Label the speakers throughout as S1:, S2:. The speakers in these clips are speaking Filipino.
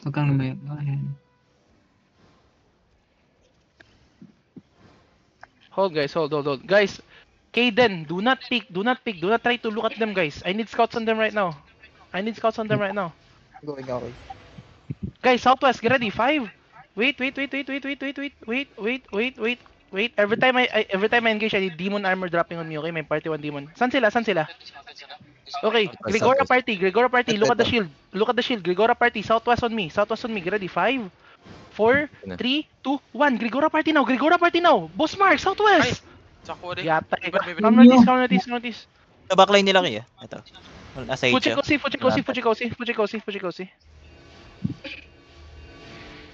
S1: Huwag kang lumayo. Ayan.
S2: Hold guys, hold. Guys, Kaden, do not peek. Do not try to look at them, guys. I need scouts on them right now.
S3: Going okay.
S2: Guys, Southwest, get ready. 5. Wait. Every time I engage, I need demon armor dropping on me, okay? May party 1 demon. Saan sila? Okay, Gregora party. Look at the shield. Gregora party, Southwest on me. Get ready. 5, 4, 3, 2, 1. Gregora party now. Boss Mark, Southwest. Yata. Come notice.
S4: Sa backline nila kayo. Ito. Nasa HO.
S2: Fujikosi.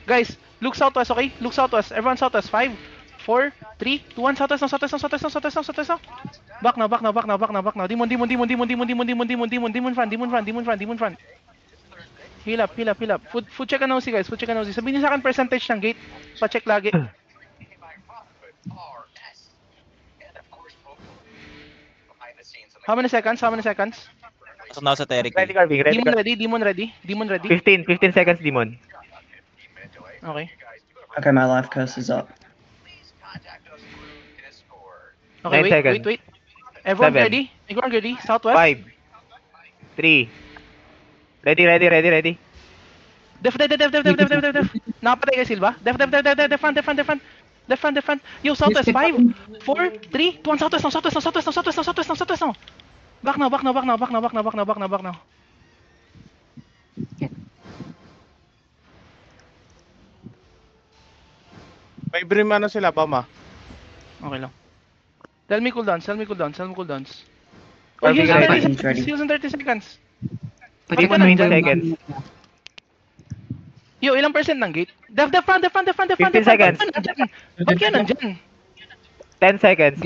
S2: Guys, look Southwest, okay? Everyone Southwest. 5, 4, 3, 2, 1. Southwest now. Back now. Demon front. Heal up. Food check and OC, guys. Sabihin niyo sa akin percentage ng gate. Pa-check lagi. How many seconds?
S4: Pasok na ako sa Terry.
S3: Ready, Carving.
S2: Demon ready.
S3: 15 seconds, Demon.
S2: Okay.
S5: Okay, my life curse is up.
S2: Okay,
S3: 9 seconds.
S2: wait. Everyone
S3: 7.
S2: ready? Southwest.
S3: 5, 3. Ready.
S2: Def. Nakapatay kay Silva. Def front. Yo, Southwest. 5, 4, 3, 2, 1. Southwest now. Back now.
S6: May brim ano sila, Bama.
S2: Okay lang. Tell me cooldowns. Oh,
S3: Carving
S2: heals in 30 seconds.
S1: Pati
S2: Pati
S1: ko na
S3: 9 seconds.
S2: Yo, ilang percent ng gate? Def front.
S3: 15 seconds.
S2: Ba't yan nandyan?
S3: 10 seconds.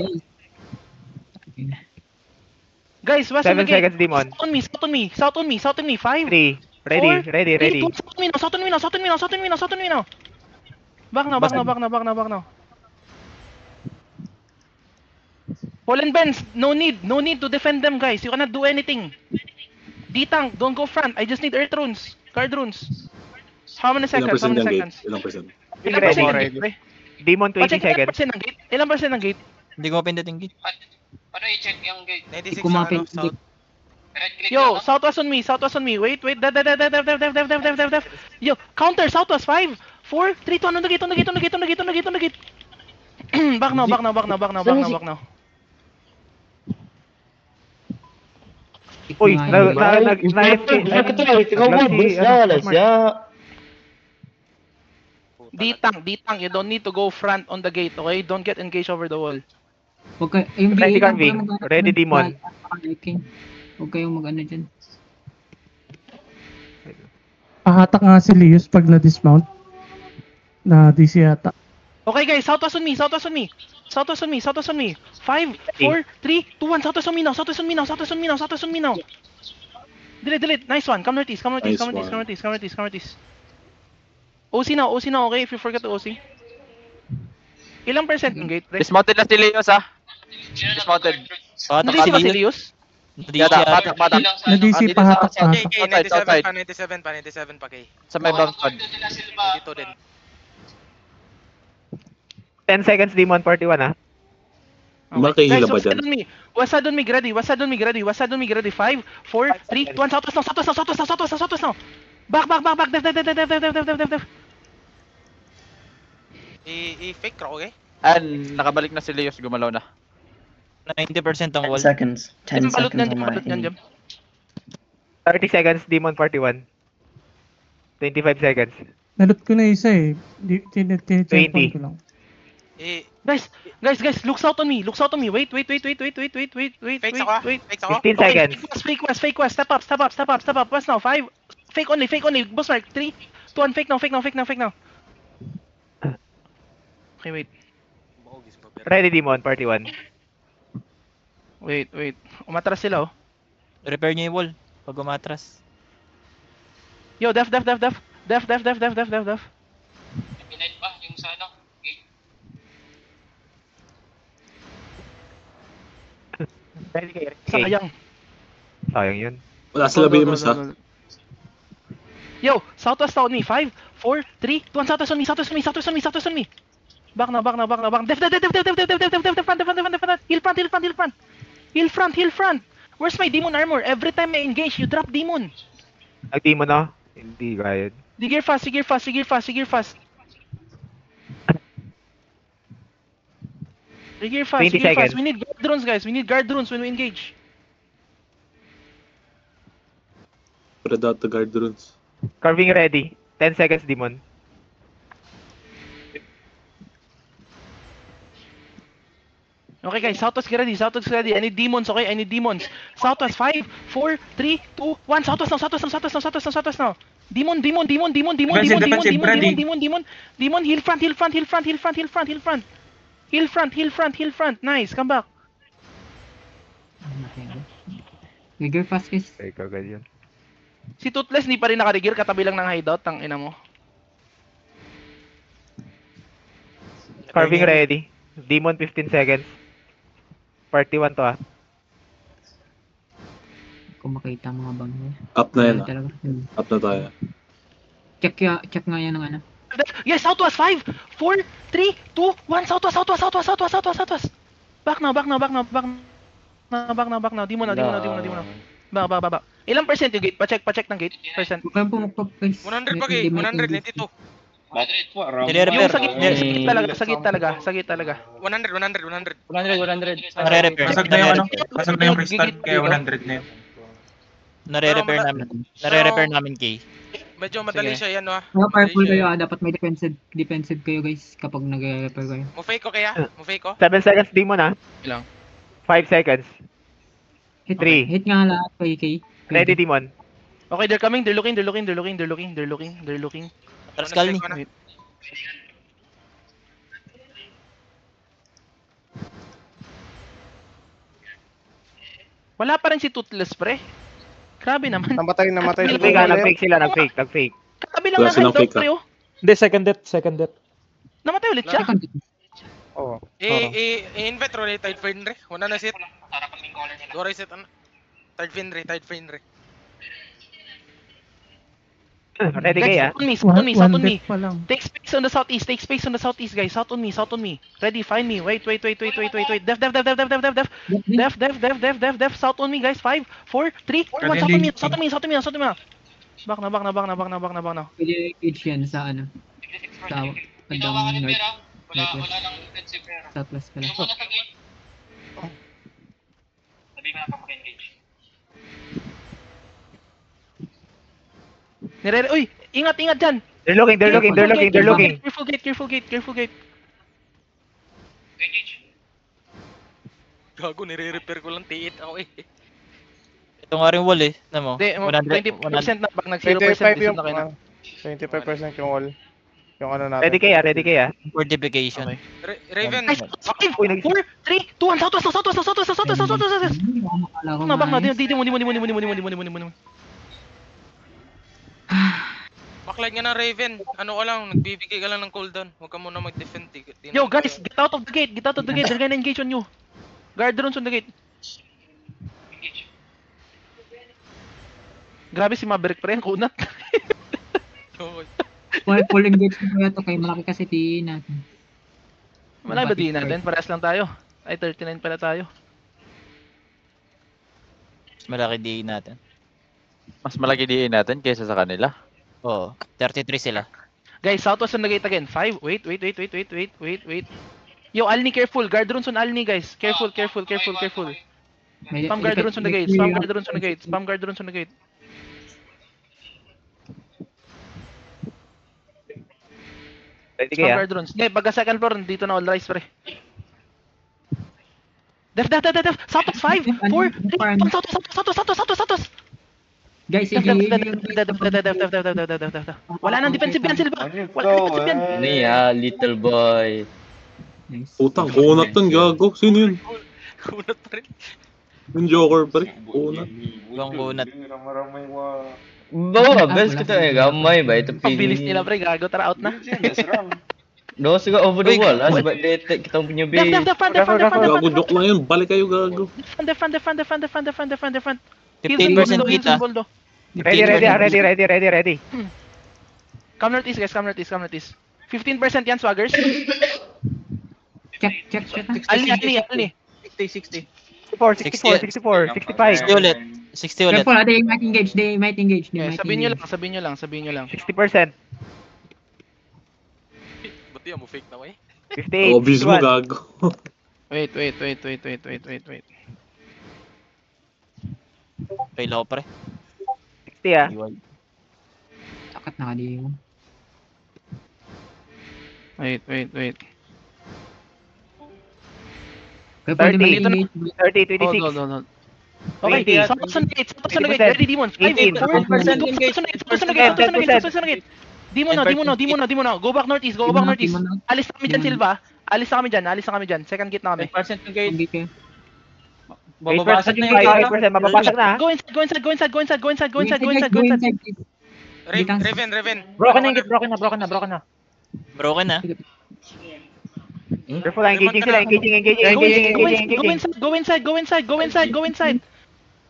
S2: Guys,
S3: 7 seconds, Demon.
S2: South on me. 5,
S3: 3. Ready.
S2: 3, 2, South on me now. Back now. Poland Benz, no need to defend them, guys. You cannot do anything. D-Tank, don't go front. I just need earth runes, card runes. How many seconds?
S7: Ilang percent?
S2: Ilang percent ng gate, pre?
S3: Demon 20
S2: Pa-check
S3: seconds.
S2: Ilang percent ng gate?
S4: Hindi ko mapindutin gate.
S8: Paano i-check yung gate?
S6: 96
S1: Kumapit.
S6: South.
S8: Right click
S2: Yo,
S8: lang.
S2: Southwest on me. Wait. Def. Yo, counter, Southwest. 5, 4, 3, 2, 1, on the gate. Back now.
S3: Uy,
S2: D-Tank, you don't need to go front on the gate, okay? Don't get engaged over the wall.
S1: Huwag kayo, yung
S3: Ready,
S1: VA lang
S3: Carving.
S1: pala mag-
S3: Ready, Demon.
S1: Huwag kayong mag-ano dyan.
S9: Pahatak nga si Leos pag na-dismount. Na DC yata.
S2: Okay guys, Southwest on me. 5, 4, 3, 2, 1. Southwest on me now. Delete. Nice one. Come northeast. OC now, okay? If you forget to OC. Ilang percent ng gate, pre?
S10: Dismounted na si Leos, ah. Dismounted.
S4: Pahatak
S2: Hindi
S4: si
S2: ba si
S4: Leos.
S2: Leos?
S4: DC yata.
S10: Batak.
S9: Na DC pahatak pa.
S6: Okay, 97 pa kay.
S10: Sa may bang squad.
S6: Dito din.
S3: 10 seconds, Demon 41, ha?
S7: Makihila ba
S2: Guys,
S7: dyan?
S2: West side on me, ready. 5, 4, 3, 2, 1. Southwest now. Back. Def.
S6: I-fake ka, okay?
S10: And nakabalik na si Leos, gumalaw na.
S4: 90% ang
S5: 10
S4: wall.
S5: seconds. 10
S2: Balot
S5: seconds on my
S2: yan,
S5: thing.
S2: Jam.
S3: 30 seconds, Demon 41. 25 seconds.
S9: Nalot ko na isa eh. Tine-check
S3: 20.
S9: ko lang.
S2: Guys, look south on me. Wait.
S6: Fakes ako.
S3: 15 seconds.
S2: Fake west. Step up. West now. 5. Fake only. Boss Mark. 3, 2, 1. Fake now. Okay, wait.
S3: Ready, Demon 41.
S2: Wait. Umatras sila, oh.
S4: Repair niyo yung wall. Pag umatras.
S2: Yo, def.
S8: Pinite ba yung sa ano? Gate?
S3: Ready kay
S2: Sayang.
S3: Sayang yun.
S7: Wala sila bemus ha.
S2: Yo, southwest on me. 5, 4, 3, 2, 1. Southwest on me. Southwest on me. Southwest on me. Southwest on me. Back now. Def. Heal front. Heal front. Where's my demon armor? Every time I engage, you drop demon.
S3: Nag-demon na? Hindi kaya.
S2: Sigir fast. Sigir fast.
S3: 20 seconds.
S2: We need guard drones, guys. We need guard drones when we engage.
S7: Predator guard drones.
S3: Carving ready. 10 seconds, demon.
S2: Okay, guys. Southwest get ready. I need demons, okay? I need demons. Southwest. 5, 4, 3, 2, 1. Southwest now. Demon. Demon. Heal front. Nice. Come back.
S1: Trigger fast, guys.
S3: Okay, kagad yun.
S2: Si Toothless hindi pa rin naka-regear, katabi lang ng hideout, tang ina mo.
S3: Carving ready. Demon 15 seconds. Party 1 to ah.
S1: Kung makita mga bang niya.
S7: Up na yan.
S1: Talaga.
S7: Up na tayo.
S1: Check nga yan ng ano.
S2: Yes, southwest. 5, 4, 3, 2, 1. Southwest. Back now. Demon now. Back. Ilang percent yung gate? Pacheck ng gate. Percent.
S1: Huwag kayong pumukpok, guys.
S6: 100 pa kay. 100, 92.
S2: Yung sa gate talaga.
S6: 100.
S4: Nare-repair.
S11: Basag na yung ano? Basag na yung crystal, kaya 100 na yun.
S4: Nare-repair namin, Kay.
S6: Medyo madali siya yan, ah.
S1: Mga powerful kayo, dapat may defensive kayo, guys, kapag nag-repair kayo.
S6: Mo fake ko kaya?
S3: 7 seconds, demon ah.
S2: Ilang?
S3: 5 seconds.
S1: Hit
S3: 3.
S1: Hit nga lahat kay.
S3: Ready, demon.
S2: Okay, they're coming. They're looking.
S4: Rascal ni.
S2: Wala pa rin si Toothless, pre. Grabe naman.
S12: Namatay.
S3: Nag-fake sila, nag-fake.
S2: Katabi lang ng hideout, pre, oh.
S12: Hindi, second death.
S2: Namatay ulit siya.
S12: Oo.
S6: I-invite ro tide Fenre. Wala na sit. Go reset ano. Tide Fenre.
S3: Ready kaya?
S2: South on me.
S9: death pa lang.
S2: Take space on the southeast, guys. South on me. Ready, find me. Wait. Def. South on me, guys. 5, 4, 3, 2, 1. South on me. Back na.
S1: Pwede engage yan sa ano. Sa bandang north. Southwest pala.
S8: Sabi ko na pa mag-engage.
S2: Uy, ingat dyan.
S3: They're looking.
S2: Careful gate.
S8: Engage.
S6: Gago, nire-repair ko lang tiit ako eh.
S4: Ito nga rin wall eh. Alam mo?
S2: 20% na pag nag 0%
S12: 25 yung
S2: na kayo na.
S12: 25% yung wall. Yung ano natin.
S3: Ready kaya?
S4: Fortification.
S2: Okay.
S6: Raven.
S2: 5, 4, 3, 2, 1. Southwest. Back na. Demon.
S6: Backlight nga ng Raven. Ano ka lang, nagbibigay ka lang ng cooldown. Huwag ka muna mag-defend.
S2: Yo, guys, get out of the gate. They're gonna engage on you. Guard drones on the gate. Grabe si Maverick, pre. Ang kunat.
S1: Full engage mo kaya to, kay malaki kasi tiin natin.
S2: Malaki ba din natin? Parehas lang tayo. Ay, 39 pala tayo.
S4: Malaki DA natin.
S10: Mas malaki DA natin kaysa sa kanila.
S4: Oo. 33 sila.
S2: Guys, southwest on the gate again. 5. Wait. Yo, Alni, careful. Guard drones on Alni, guys. Careful. Spam guard drones on the gate.
S3: Ready
S2: Spam
S3: kaya?
S2: guard drones. Hindi, pagka second floor, dito na all rise, pre. Def. Southwest 5, 4, 3, 2, southwest.
S1: Guys,
S2: Def. Wala nang defensive yan, Silva.
S13: Niya, little boy.
S1: Nice.
S7: Putang, kunat nun, gago. Sino yun?
S6: Kunat pa rin.
S7: Yung Joker pa rin. Kunat.
S4: Ibang kunat.
S13: Bawa, best ko tayo. Gamay ba? Ito
S2: Ang bilis nila, pre. Gago, tara out na.
S13: No, sige over the wall. Sebab dia attack kita punya base.
S2: Def.
S7: Gago, joke lang yun. Balik kayo, gago.
S2: Defend.
S4: 15% kita.
S3: Ready.
S2: Come northeast guys, come northeast. 15% yan, swaggers.
S1: Check.
S2: Alni.
S3: 64, 65.
S4: 60 ulit. 60 ulit.
S1: Careful, they might engage.
S2: Okay, sabihin nyo lang.
S3: 60%.
S6: Ba't di mo fake na way?
S3: 58.
S7: Obvious mo, gago.
S2: Wait.
S4: Fail ako pre.
S3: 60 ah.
S1: Takat na kali mo.
S2: Wait.
S1: Careful, they might
S3: 30.
S1: engage.
S3: 30, 26.
S2: Hold. Okay,
S3: 20.
S2: Santos on the gate. Ready, demons. 5,
S3: 18.
S2: 4, Santos on the gate. Demon na. Go back northeast. Alis na kami dyan, Silva. Alis na kami dyan. Second gate na kami.
S13: 10% ng gate.
S1: Engage kayo.
S13: Bababasag na yung gate.
S3: 8%, mababasag na.
S2: Go inside.
S1: Go inside, please.
S6: Raven.
S12: Broken na.
S4: Broken na.
S3: Careful, engaging sila.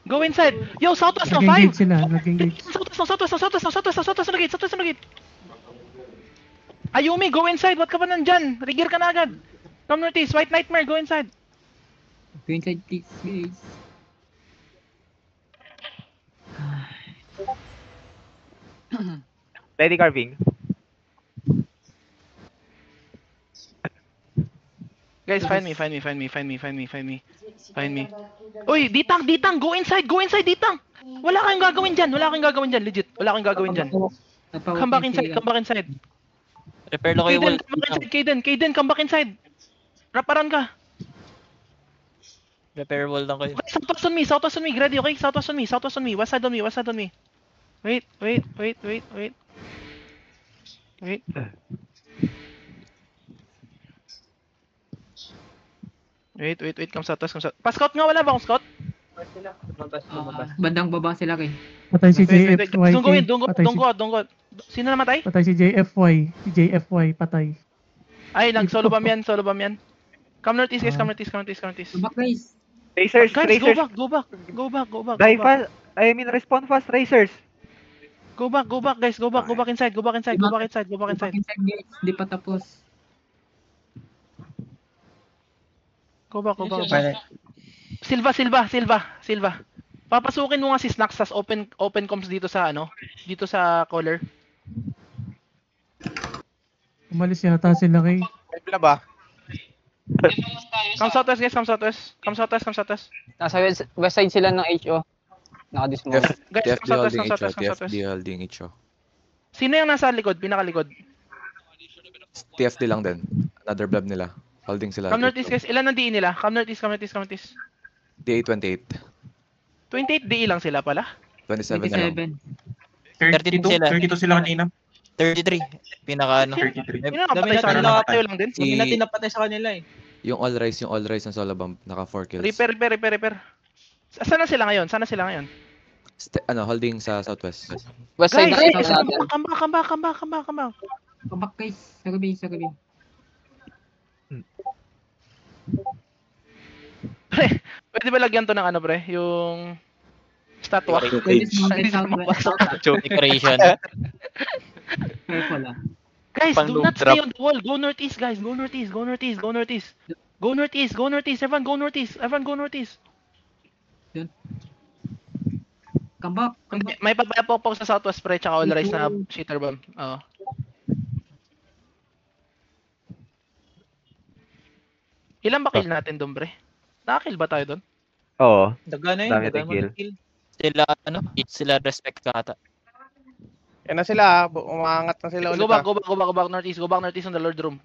S2: Go inside. Yo, southwest na 5.
S9: Nag-engage sila. Nag-engage.
S2: Southwest na gate. Ayumi, go inside. Ba't ka pa nandyan? Rigir ka na agad. Come northeast. White Nightmare, go inside.
S1: Go inside, please, guys.
S3: Ready, carving.
S2: Guys, find me. Uy, Ditang, go inside, Ditang. Wala kayong gagawin dyan, legit. Wala kayong gagawin dyan. Come back inside.
S4: Repair lang kayo wall.
S2: Kaden, come back inside. Raparan ka.
S4: Repair wall lang kayo.
S2: Southwest on me, ready, okay? Southwest on me, west side on me. Wait. Wait, come southwest. Pa-scout nga, wala ba akong scout?
S1: Bandang baba sila kay.
S9: Patay si
S2: Wait.
S9: JFY.
S2: Don't go out. Sino namatay?
S9: Patay si JFY, patay.
S2: Ay, solo bomb yan. Come northeast, guys, come northeast.
S1: Go back, guys.
S3: Racers.
S2: Go back.
S3: Die fast. Respond fast, racers.
S2: Go back, guys. Go back inside.
S1: Go back inside, guys. Di pa tapos.
S2: Go back.
S5: Violet.
S2: Silva. Papasukin mo nga si Snacks sa open comms dito sa caller.
S9: Umalis yata sila kay.
S12: Wala ba?
S2: Come southwest, guys. Come southwest.
S14: Nasa west side sila ng HO. Naka-dismount.
S2: Guys, come southwest.
S15: TFD holding HO.
S2: Sino yung nasa likod? Pinakalikod.
S15: TFD lang din. Another blob nila. Holding sila.
S2: Come northeast, guys. Ilan ang DE nila? Come northeast.
S15: DA 28.
S2: 28 DE lang sila pala.
S15: 27 na lang.
S11: 32 sila kanina.
S4: 33. Pinaka ano.
S11: 33.
S2: Sino nakapatay sa kanila? Tayo lang din.
S13: Hindi natin napatay sa kanila eh.
S15: Yung all rise ng solo bomb. Naka 4 kills.
S2: Repair. Saan na sila ngayon?
S15: Holding sa southwest.
S14: West side
S2: Guys,
S14: natin.
S2: come back.
S1: Go back, guys. Sa gabi.
S2: Pre, pwede ba lagyan to ng ano, pre? Yung statwa.
S4: Decoration.
S1: Careful ah.
S2: Guys, do not stay on the wall. Go northeast, guys. Go northeast. Everyone go northeast.
S1: Come back.
S2: May papapok sa southwest, pre, tsaka all rise na shitter bomb. Oo. Ilan ba kill natin doon, pre? Nakakill ba tayo doon?
S3: Oo.
S13: Daga na yun.
S3: Dami
S13: Daga mo
S3: kill.
S13: na kill.
S4: Sila respect ka ata.
S12: Yan na sila. Umaangat na sila ulit.
S2: Go back northeast. Go back northeast on the Lord room.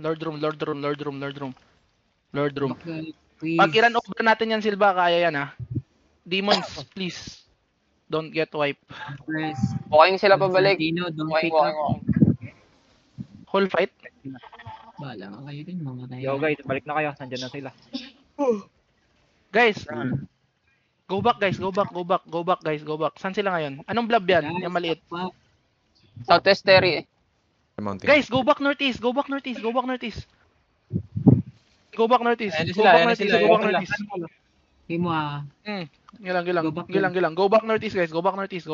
S2: Pag i-run over natin yan, Silva, kaya yan ha. Demons, please. Don't get wiped.
S1: Press.
S14: Walking sila pabalik.
S1: Don't
S14: Walking.
S2: Whole fight.
S1: Bala ka kayo din, mga tayo.
S3: Yo guys, balik na kayo. Nandiyan na sila.
S2: Guys, go back guys. Saan sila ngayon? Anong blob yan? Yung maliit.
S14: Southwest Terry eh.
S15: Mountain.
S2: Guys, go back northeast. Go back northeast.
S13: Ayan na sila.
S1: Okay mo ah.
S2: Gilang. Go back northeast guys. Go back northeast.